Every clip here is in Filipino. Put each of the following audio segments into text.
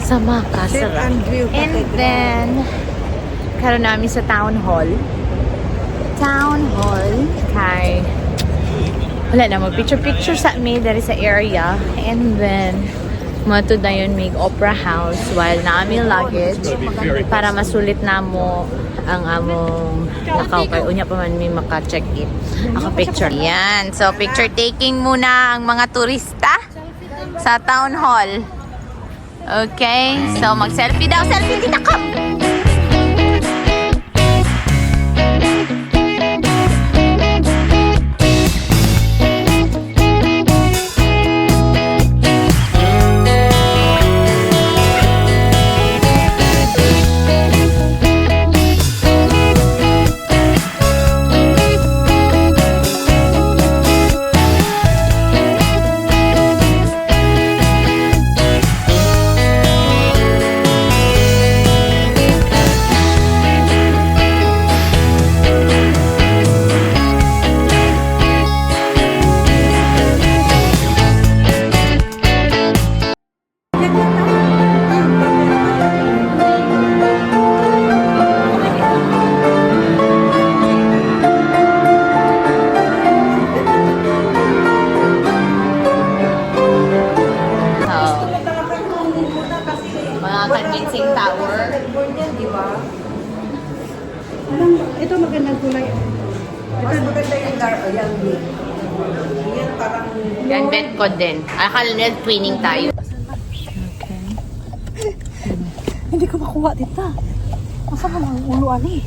Sa Macas. St. Andrew And Cathedral. then, karoon namin sa Town Hall. Town Hall. Kay, wala na, mag-picture-picture sa me dari sa area. And then, matod na yun, may opera house while namin luggage para masulit na mo ang among lakaw kay unya pa man may maka-check in. Ako picture. Yan. So, picture taking muna ang mga turista sa Town Hall. Okay. So, mag-selfie daw. Selfie dito ko! Convincing tower. Di ba? Ito magandang kulay. Mas maganda yung dark. Ayan, yan parang... Yan, bed ko din. Akala nila twinning tayo. Okay. Hindi ko makuha dito. Masa ka mga uluan eh.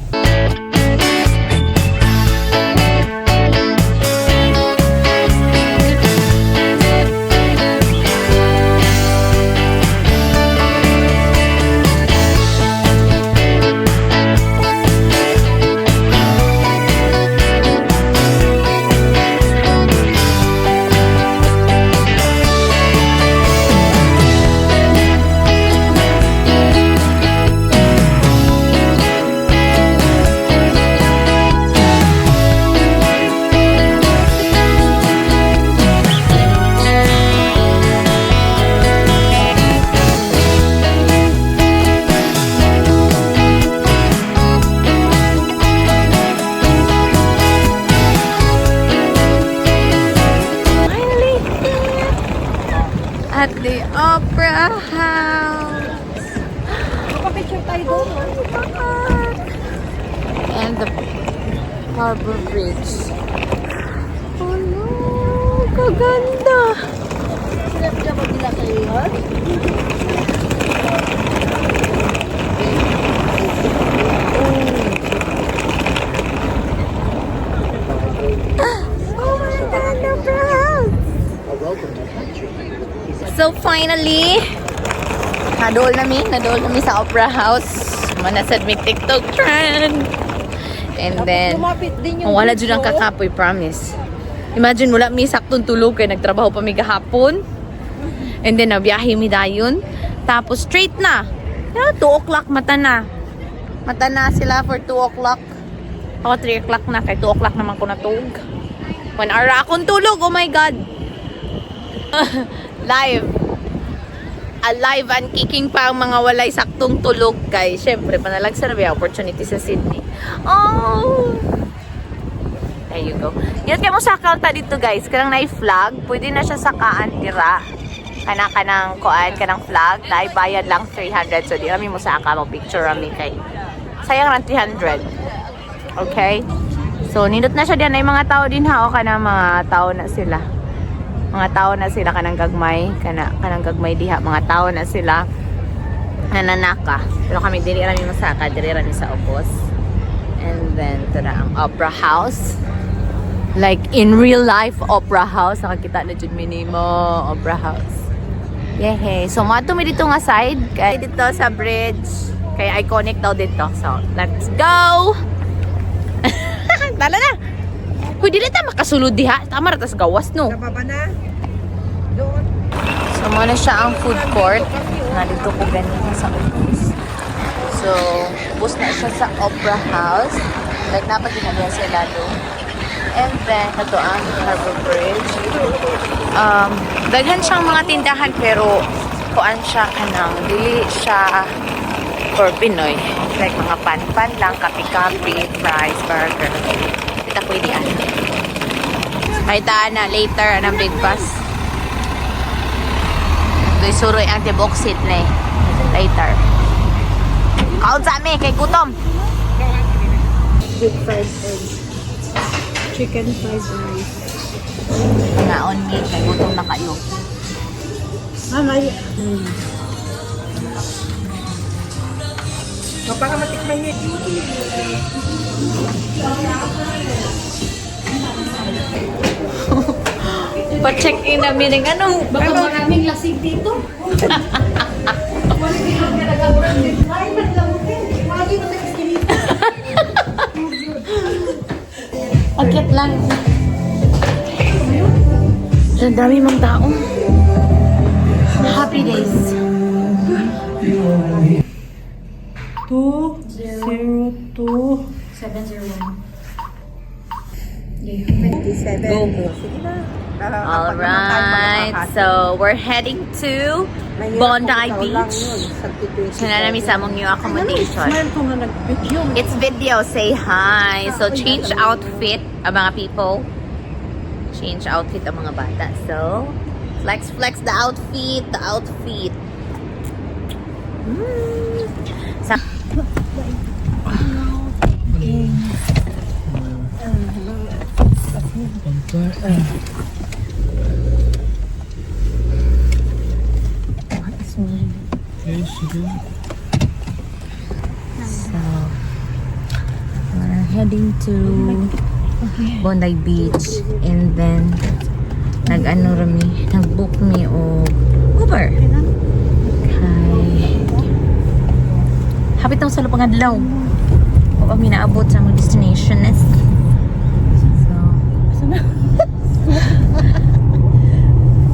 At the Opera House. Kapapicture tayo doon. And the Harbor Bridge. Oh no, kaganda. Sila ba nila kayo yun? Oh my God, the house. So finally, nadool nami sa Opera House. Manasad may TikTok trend. And then, wala dyan ang kakapoy, promise. Imagine, wala mi saktong tulog kaya nagtrabaho pa mi kahapon. And then, nabiyahe mi dayon. Tapos, straight na. 2 o'clock, mata na. Mata na sila for 2 o'clock. Ako, 3 o'clock na. Kaya 2 o'clock naman ko natulog. 1 hour akong tulog. Oh my God. Live. Alive and kicking pa ang mga walay saktong tulog kay syempre panalag survey opportunity sa Sydney. Oh! There you go. Yan kayo mo sakal ta dito guys. Kanang na-flag. Pwede na siya sakaan tira. Kanang kuan, flag. Dahil bayad lang 300. So di kami mo saka mo picture kami kay. Sayang lang 300. Okay? So nindot na siya diyan ay mga tao din ha. O kanang mga tao na sila. Mga tao na sila kanang gagmay diha, mga tao na sila nananaka. Pero kami dili rami masaka, dili rami sa Opos. And then tada ang Opera House. Like in real life Opera House, nakakita na jud minimo Opera House. Yehey. So mato mi dito nga side kay dito sa bridge. Kay iconic daw dito. So let's go. Tala na. Uy, dili ta makasulod diha. Tama ra tas gawas no. Nababa na. Doon. So muna siya ang food court. Nandito ko ganito sa Opus. So, bus na siya sa Opera House. Like napaginabihan sila doon. And then, ito ang Harbor Bridge. Daghan siyang mga tindahan pero kuan siya kanang dili siya for Pinoy. Like mga pan-pan lang, kape-kape, fries, burger. Kita ko diyan. Kaitaan na later anang breakfast. Ito'y suroy ang tiboksit na eh. Later. Kaon sa amin, kay gutom. Big fried egg. Chicken fried rice. Ngaon ni, kay gutom na kayo. Mamay. Para matikman niya. Pa-check in namin ng anong... Baka maraming lasing dito. Akit lang. Ang dami mong tao. Happy days. 202 701. 27. Go, go. Sige na. Alright, so we're heading to Bondi Beach. Sana namin sa among new accommodation. Smile ko nga nag-video. It's video, say hi. So change outfit ang mga people. Change outfit ang mga bata. So, flex the outfit, the outfit. Sa So, we're heading to Bondi Beach and then nag-ano rami, nag-book me o Uber. Hi. Hapit na sa lapang adlaw. O kami naabot sa mga destination. So,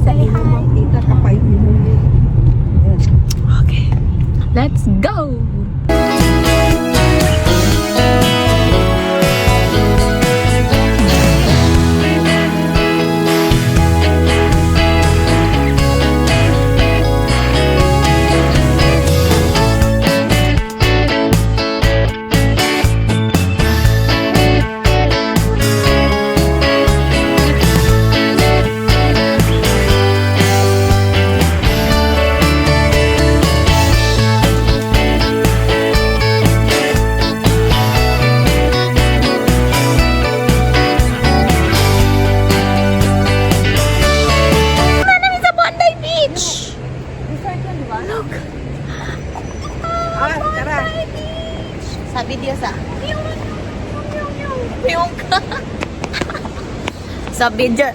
say hi. Tita ka 5 minutes. Okay. Let's go! Tara. Sa video sa Piyong ka. Sa video.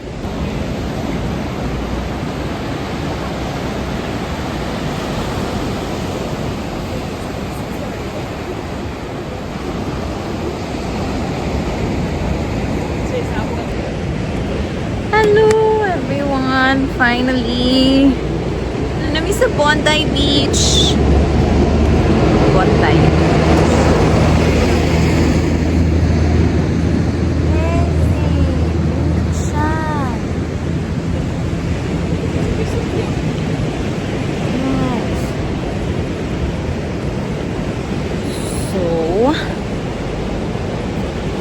Hello everyone, finally. Nami sa Bondi Beach. Bondi.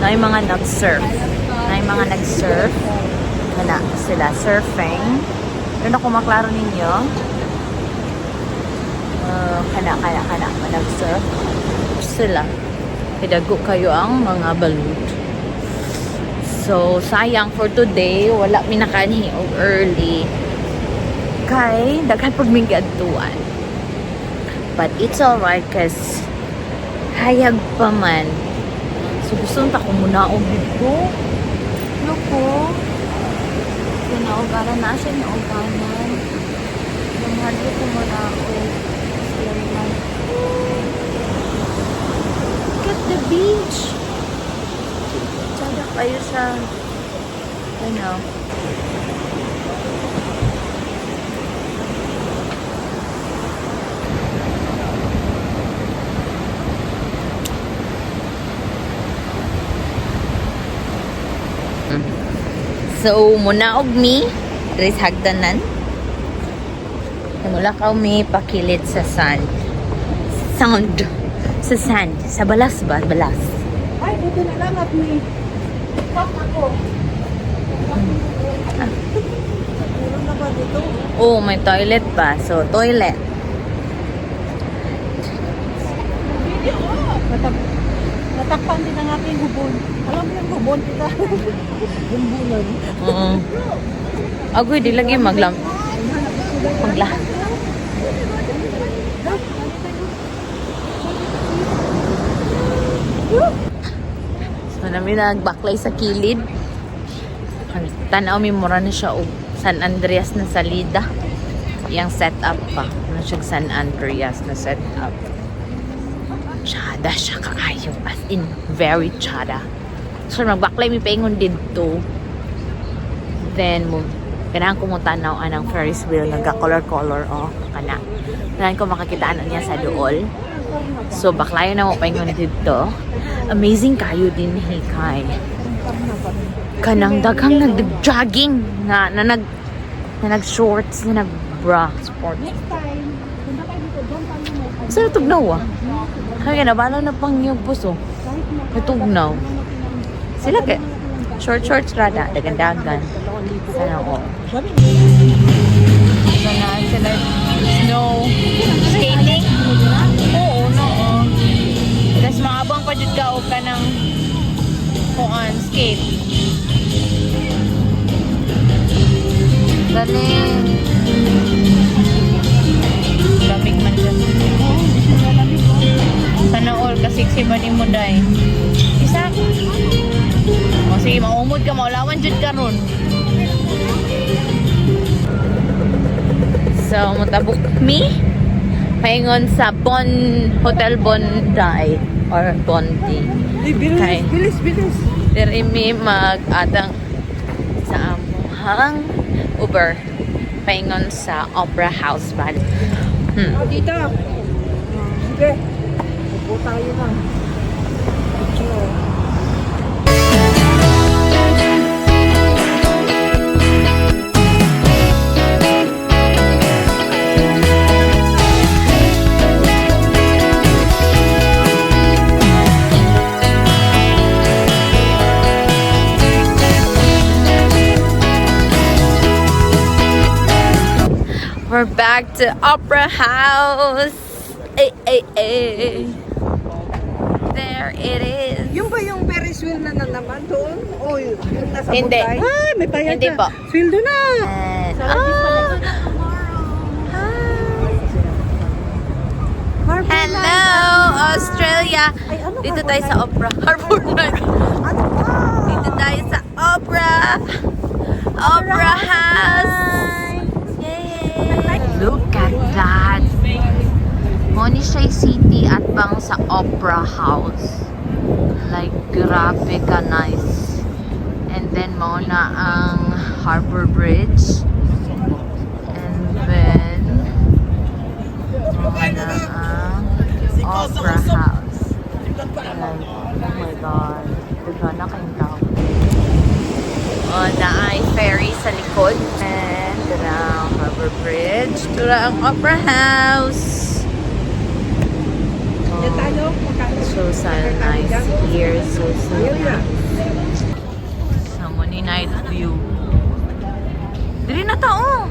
Na yung mga nag-surf. Wala sila surfing. Doon ako maklaro ninyo. Kana nag-surf. Sila. Hidago kayo ang mga balut. So, sayang for today. Wala minakanhi o early. Kay, daghan pag may gaduan. But it's alright cause hayag pa man. So, gusto nita ko muna o dito. Loko. Naugaran na siya ni Oganan. Yung hali ko muna ako. Look at the beach. Tsada kayo sa So, muna og mi, Dres hagdanan. Mula kami pakilid sa sand. Sound. Sa sand. Sa balas ba? Balas. Ay, buti na lang at may pop ako. Meron na ba dito? Oh, may toilet pa. So, toilet. Natakpan din ang ating hubon. Alam mo yung hubon kita? Humbunan. Oo. Agoy, di lagi magla. So, namin nagbaklay sa kilid. Tanaw mi mura na siya og San Andreas na salida. Yang setup pa. Ano siya San Andreas na setup. Chada siya kaayo. As in, very chada. So, magbaklay mi paingon dito. Then, kailangan ko mong tanaw anang Ferris wheel. Nagka-color-color. Oh, kana. Kailangan ko makakitaan niya sa dool. So, baklayo na mo paingon dito. Amazing kayo din, hikay. Kanang daghang nag-jogging na nag-shorts, na nag-bra, sports. Saan natugnaw ah? Kaya nabalo na pang yung puso. Natugnaw. Sila kaya, shorts rada, dagan-dagan. Sana ako. Sana sila snow skating? Oo, no. Tapos maabang pa dyan ka o ka ng kuan, skate. Galing. Lamig man dyan. Sana all, kasiksi ba ni mo, day? Isa. O sige, maumod ka, maulawan dyan ka ron. So, mutabok me. Paingon sa Hotel Bondi or Bondi. Okay. Bilis. Diri mi mag-adang sa amuhang Uber. Paingon sa Opera House ba? Dito. Sige. Upo tayo na. Picture. We're back to Opera House. Ay. There it is. Yung ba yung Ferris wheel na naman doon? O yung nasa Hindi. Bunday? Ay, may bayad Hindi na. po. Sweldo na. Hello, Australia. Dito tayo sa Opera. Harbour Night. Ano ba? Dito tayo sa Opera. Opera House. Yay! Look at that. Monishay City at bang sa Opera House. Like, grabe ka nice. And then, mo na ang Harbour Bridge. And then, mo na ang Opera House. Like, oh my God. Diba na kayong tao. Na ay ferry sa likod. And dira ang Harbour Bridge. Dira ang Opera House. Yan tayo. So nice here. So nice. Sa Muni night view. Dili na tao.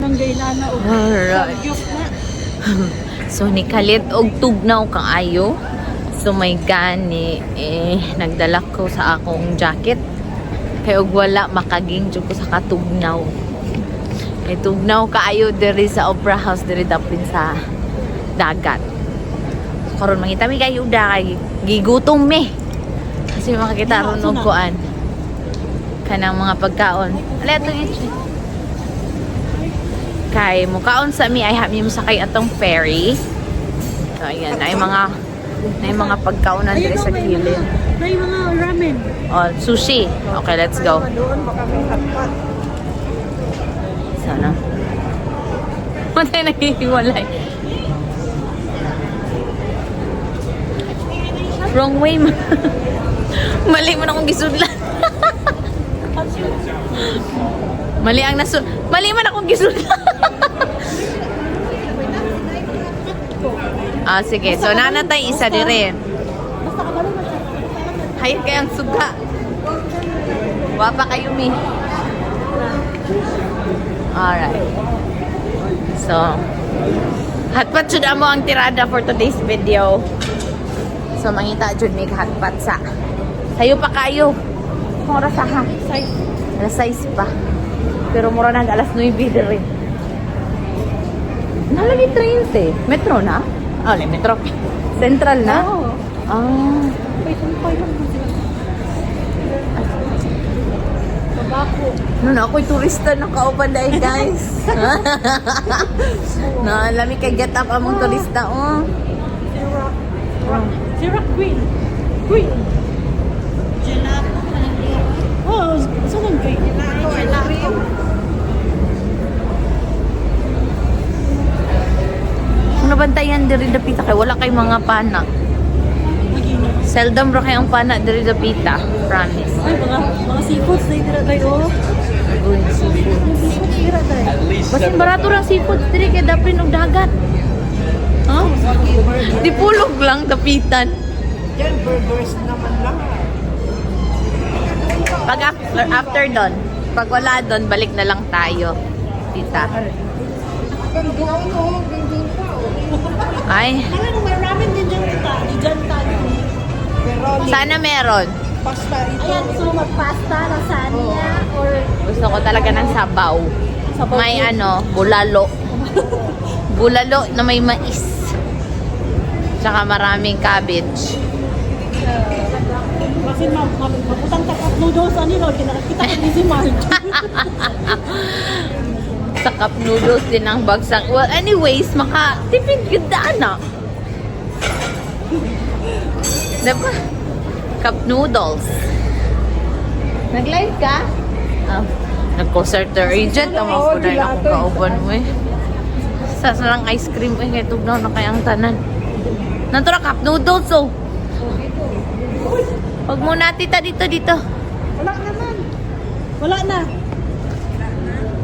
Nanggayna o. Alright. So ni kalit og tugnaw kang ayo. So may gani nagdala ko sa akong jacket. Kay og wala makaging jud ko sa katugnaw. Tugnaw kaayo diri sa Opera House diri dapin sa dagat. Karon mangita mi kayo da kay gigutom me. Kasi makakita ron og kuan. Kanang mga pagkaon. Ala to yun. Kay mukaon sa mi ay hami mo sakay atong ferry. So ayan, ay mga pagkaonan diri sa kilid. May mga ramen. Oh, sushi. Okay, let's go. Doon baka may hotpot. Sana. Matay naghihiwalay. Wrong way. Mali mo na akong gisudlan. Mali ang Mali man akong gisulta. Ah, sige. So, nanatay isa dire. Hayat kayang suga. Wapa kayo, mi. Alright. So, hotpot jud amo ang tirada for today's video. So, mangita jud mig hotpot sa. Sayo pa kayo. Kung oras ha? Alas 6 pa. Pero mura na alas 9 dire. Nalagi trains eh. Metro na? Ah, metro. Central na? Oo. Ah. Babako. Noon ako'y turista na kauban dahil guys. Naalami kay get up among turista. Oh. Syrup green. Green. Gelato. Oh, saan ang green? Gelato. Kung nabantayan diri dapita kay wala kay mga pana. Seldom ra kay ang pana diri dapita. Promise. Ay, mga seafoods na itira tayo. Good seafood. Itira tayo. Basin barato ra seafood diri kay dapin og dagat. Huh? Di pulog lang dapitan. Yan, burgers naman lang. Pag after doon, pag wala doon, balik na lang tayo. Tita. Ganoon o, ganoon pa o. Ay, Kala nung may ramen din dyan tayo. Pero sana meron. pasta ito. Ayan, so magpasta, lasagna, or Gusto ko talaga ng sabaw. May bulalo. Bulalo na may mais. Tsaka maraming cabbage. Kasi maputang takap noodles, ano yun, kinakita ko ni si Marge. Sa cup noodles din ang bagsak. Well, anyways, makatipid yun daan na. Diba? Cup noodles. Nag-live ka? Nag-concert the agent. Tama ko na yun akong kauban mo eh. Sa sarang ice cream eh. Kaya tugnaw na kayang tanan. Nantura cup noodles oh. Huwag muna tita dito. Wala naman. Wala na.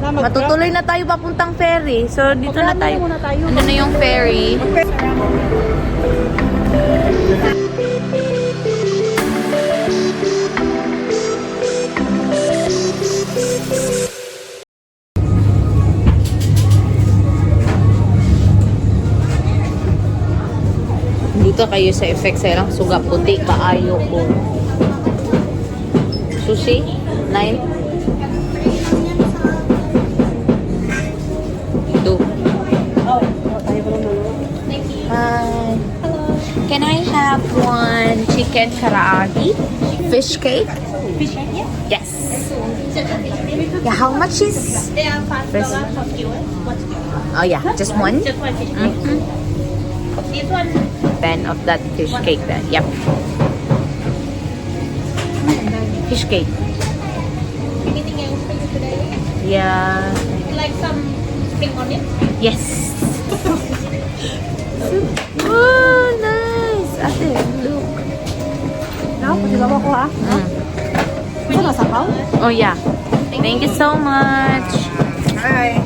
Matutuloy na tayo papuntang ferry. So dito na tayo. Muna tayo. Ano na yung ferry? Dito kayo sa effect sa ilang suga puti kaayo ko. Sushi? 9? 2. Hi. Can I have one chicken karaage? Fish cake? fish cake, yeah? Yes. Yeah, how much is? They are $5 for you. Oh yeah, just one? Just one fish cake. Mhm. This one, 10 of that fish cake then. Yep. Fish cake. anything else for you today? Yeah. Like some spring onion? Yes. Oh, nice. Ate, look. No, pasigawa ko ha. Ito na sapaw? Oh yeah. Thank you so much. Hi.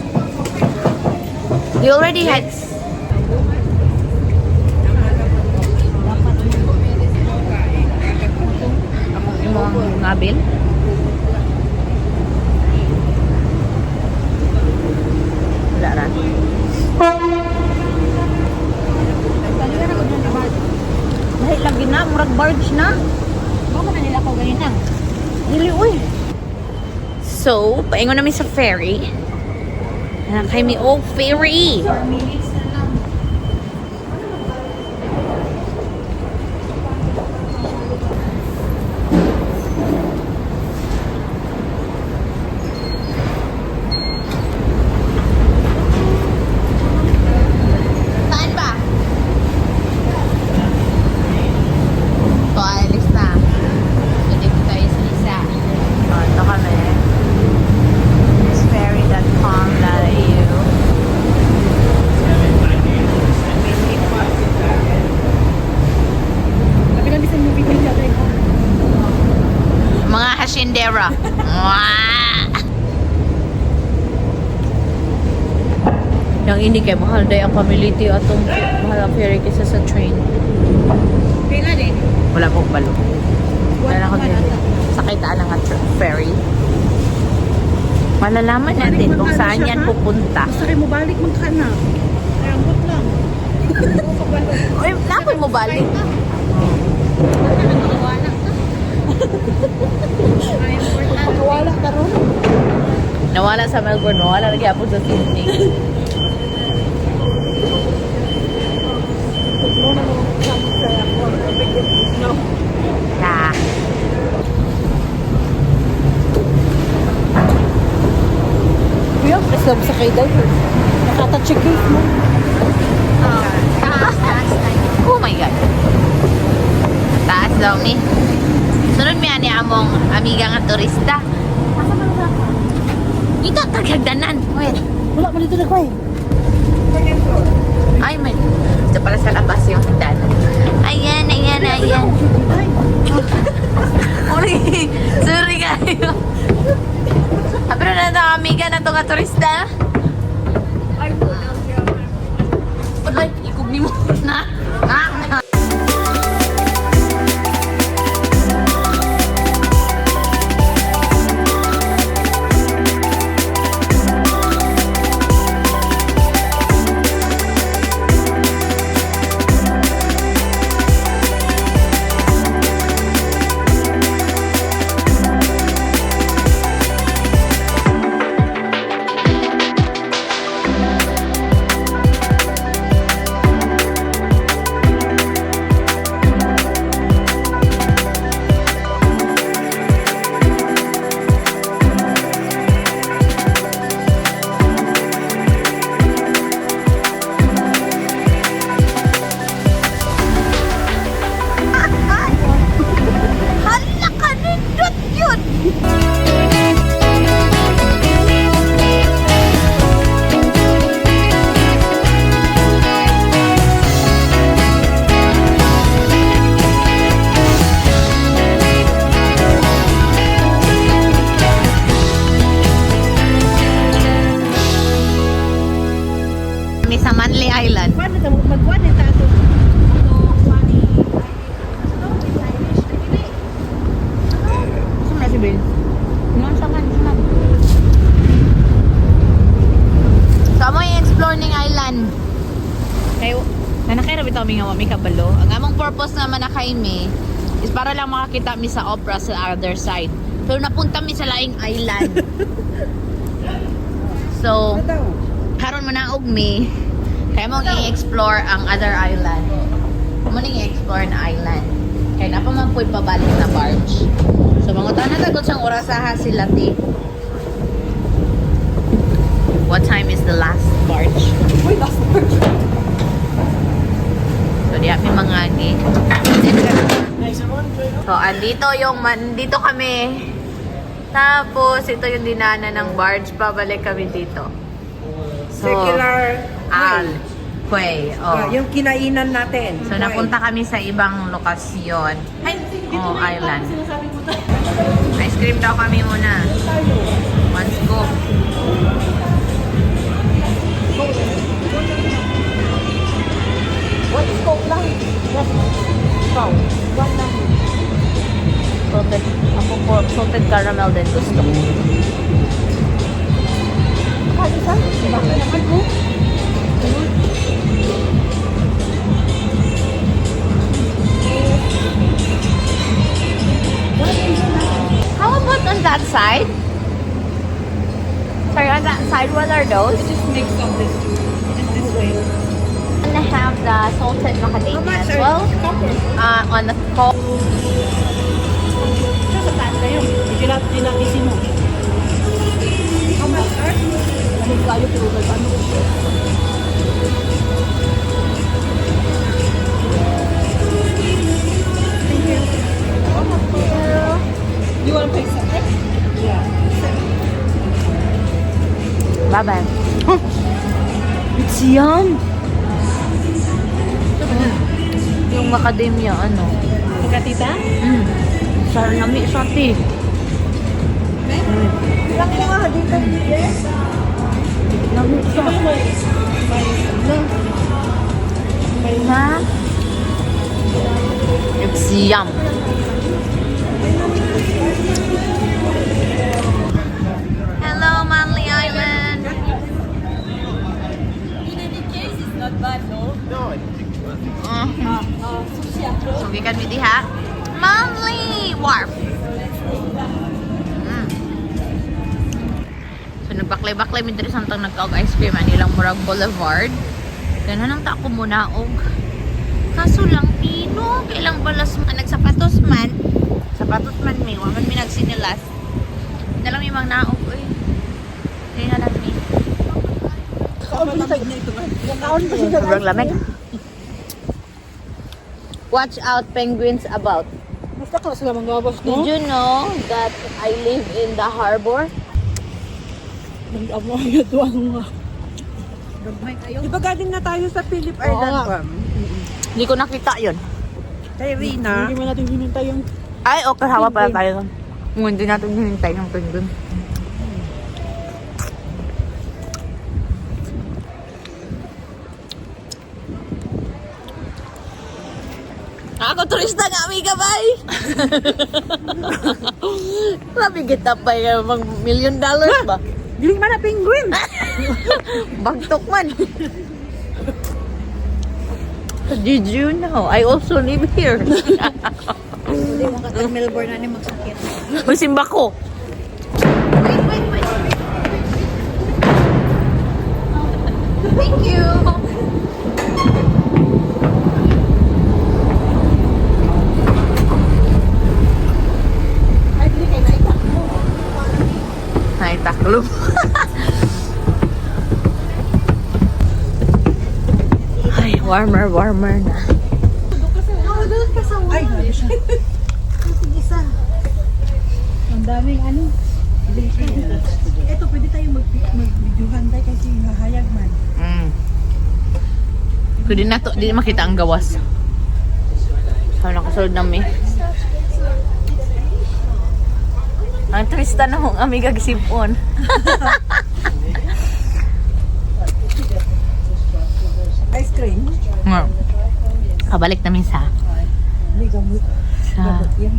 You already had. Yung ngabil? Wala na. Dahil lagi na, murag barge na. Baka na nila ko ganyan. Dili, uy. So, paingon namin sa ferry. Kay mi ferry. 4 minutes na lang. Saan ba? Ito, alis na. Dito tayo sa isa. Ito kami. Ferry.com.au tindera. Mwah! Yang ini kay mahal day ang pamiliti atong mahal ang ferry kaysa sa train. Pila din. Wala pong balo. Wala ako din. Sakay taan ng ferry. Malalaman natin kung saan yan pupunta. Basta kayo mo balik magkana. Rambot lang. Uy, nakoy mo balik. Nakakawala ka. Ay, important. Wala ka ron. Nawala sa Melbourne, nawala lagi ako sa Sydney. Ah. Kuya, kasab sa kay diver. Nakatouch yung gate mo. Oh my God. Taas daw ni. Sunod mi ani among amiga nga turista. Ito tagagdanan. Wait. Wala mo dito na kuya. Ay, may. Ito pala sa labas yung hagdanan. Ayan, ayan, ayan. Uli, sorry kayo. Pero na ito, amiga na ito nga turista. Ay, ikog ni mo. Na. Hala ka, nindot yun! Kami sa Manly Island. Paano ka magkuhan ni tato? Saan na si Bill? Saman. So, amo yung explore ning island. Kayo, nanakay rabi kami nga mami kabalo. Ang among purpose naman na kay mi is para lang makakita mi sa opera sa other side. Pero napunta mi sa laing island. So, Ano daw? karon man og mi kaya mo i-explore ang other island. Mo ning i-explore na island. Kaya na pa man puy pabalik na barge. So mga tanan tagod sang oras ha sila ti. What time is the last barge? Uy, last word. So di api mga gi. So andito kami. Tapos ito yung dinaanan ng barge, pabalik kami dito. So, Circular Quay. Oh. Yung kinainan natin. So, napunta kami sa ibang lokasyon. Oh, island. Ice cream daw kami muna. Let's go. What is coke lang? Wow. Salted. Ako po, salted caramel din gusto. Kali sa? Bakit naman ko? How about on that side? Sorry, on that side, what are those? Just mix of this two. Just this way. And I have the salted macadamia as well. On the coke. Siya sa taas na yun. Dilatisin mo. How much are? Ano kayo pero ano? Thank you. You want to pay something? Yeah. Bye-bye. It's yum. Yung macadamia, ano? Pagkatita? Sarami sa tea. Ilang nga, dito yes. Sabay may Ha? It's yum. Hello, Manly Island. So we can be ha? Manly Wharf. So nagbaklay-baklay mi diri samtang nagkaog ice cream anilang Murag Boulevard. Ganun ang tako muna og. Kaso lang pino, kailang balas man nagsapatos man. Sapatos man mi, wa man mi nagsinilas. Dalang mi mang naog oy. Dili na lang mi. kaunti na ito. Kaon pa siya. Sobrang lamig. Watch out penguins about. Basta ka sila manggabas, Did no? you know that I live in the harbor? Nag-amo yung tuwang nga. Gagmay kayo. Di ba galing na tayo sa Phillip Oo Island nga. Farm? Hindi ko nakita yun. Kay Rina. Hindi man natin hinintay yung Ay, okay, hawa pala tayo. Hindi natin hinintay ng penguin. Ako turista nga, amiga, bye! Mabigit na pa yung mga $1 million ba? Diling man na penguin. Bagtok man. Did you know? I also live here. Hindi mo katang Melbourne na ni magsakit. Magsimba ko. Wait. Thank you. Ay, taklo. Ay, warmer na. Ay, grabe siya. Isa. Ang daming ano. Ito, pwede tayo mag-videohan tayo kasi hahayag man. Pwede na to, di makita ang gawas. So, nakasunod namin. Ang twista na hong amiga gisipon. Ice cream. Kabalik namin sa Hindi gamot. sa Yan.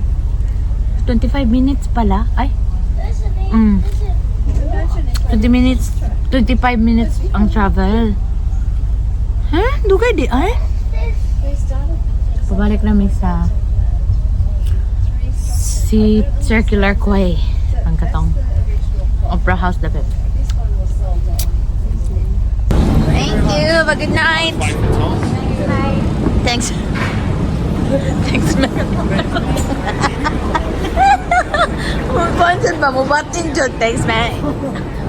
25 minutes pala. Ay. 25 minutes ang travel. Huh? Dugay di ay? Pabalik namin sa si Circular Quay. Ang katong Opera House dapat. Thank you. Have a good night. Thanks. Thanks, man. Pansin ba mo? Batin dyan. Thanks, man.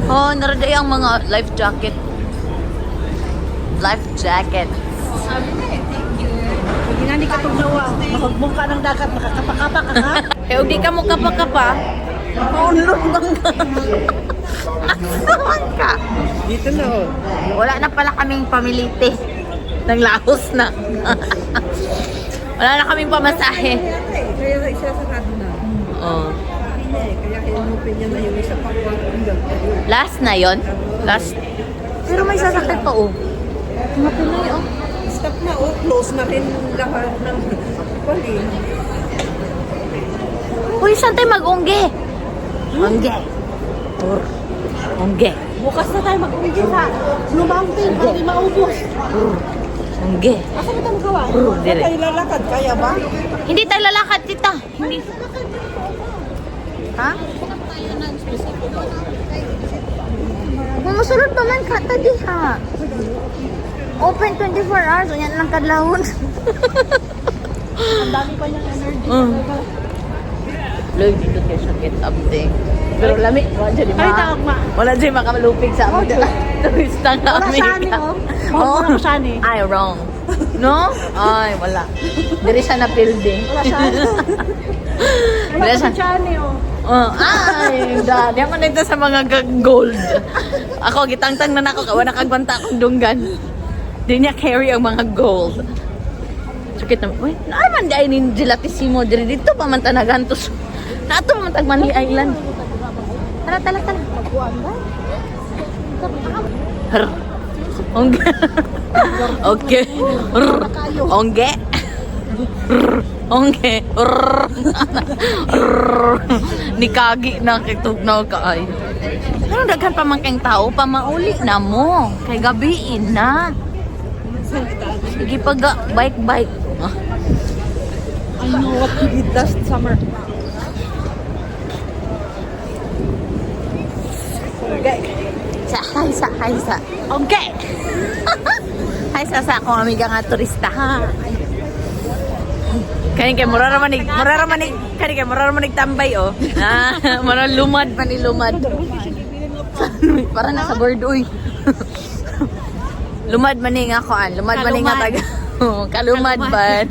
Oh, naraday ang mga life jacket. Life jacket. Hindi na ni katugnawa. Makagbong ka ng dagat, makakapakapa ka ha? Eh, di ka mo kapa-kapa. Maunlog bang ka? Asaman ka? Dito na oh. Wala na pala kaming pamilite. Naglaos na. Wala na kaming pamasahe. Kaya isa sa kado na. Oh. Kaya kinupin niya na yung isa pa po. Last na yon. Last. Pero may sasakit pa, oh. Mga Pinoy, oh. Stop na oh. Close na rin lahat ng pali. Uy, saan tayo mag-ungge? Ungge. Ungge. Bukas na tayo mag-uwi sa Blue Mountain para di maubos. Ungge. Asa mo tayo magawa? Dire. Tayo lalakad, kaya ba? Hindi tayo lalakad, tita. Hindi. Ha? Mumusulot pa man ka, tadi ha. Open 24 hours, unyan lang kadlawon. Ang dami pa niyang energy. Loy, dito kayo siya get up thing. Pero lami, wala dyan Ay, tawag ma. Wala dyan makalupig sa amin. Turista nga Wala Amerika. siya ni, oh. Wala ko siya ni. Ay, wrong. No? Ay, wala. Diri siya na building. Wala siya. Wala Diri ko siya ni, oh. Ay, dali ako nito sa mga gold. Ako, gitangtang na nako, kawa nakagbanta akong dunggan. Di niya carry ang mga gold. Sakit naman. Wait, naaman di ay ni Gelatissimo diri dito pa man tanagantos. Nato man tag Manly Island. Tara, tara, tara. Magkuhan ba? Rr. Ongge. Okay. Rr. Ongge. Rr. Ongge. Rr. Rr. Nikagi na kitugnaw ka ay. Pero daghan pa man kayong tao, pamauli na mo. Kay gabiin na. Sige pag bike-bike. I know what you did last summer. Okay. Hi sa. Okay. Hi sa akong amiga nga turista ha. Kani kay muraramanig tambay oh. Mara lumad pa ni lumad. Para nasa board uy. Lumad man ni nga koan, lumad man ni nga taga. Kalumad ban.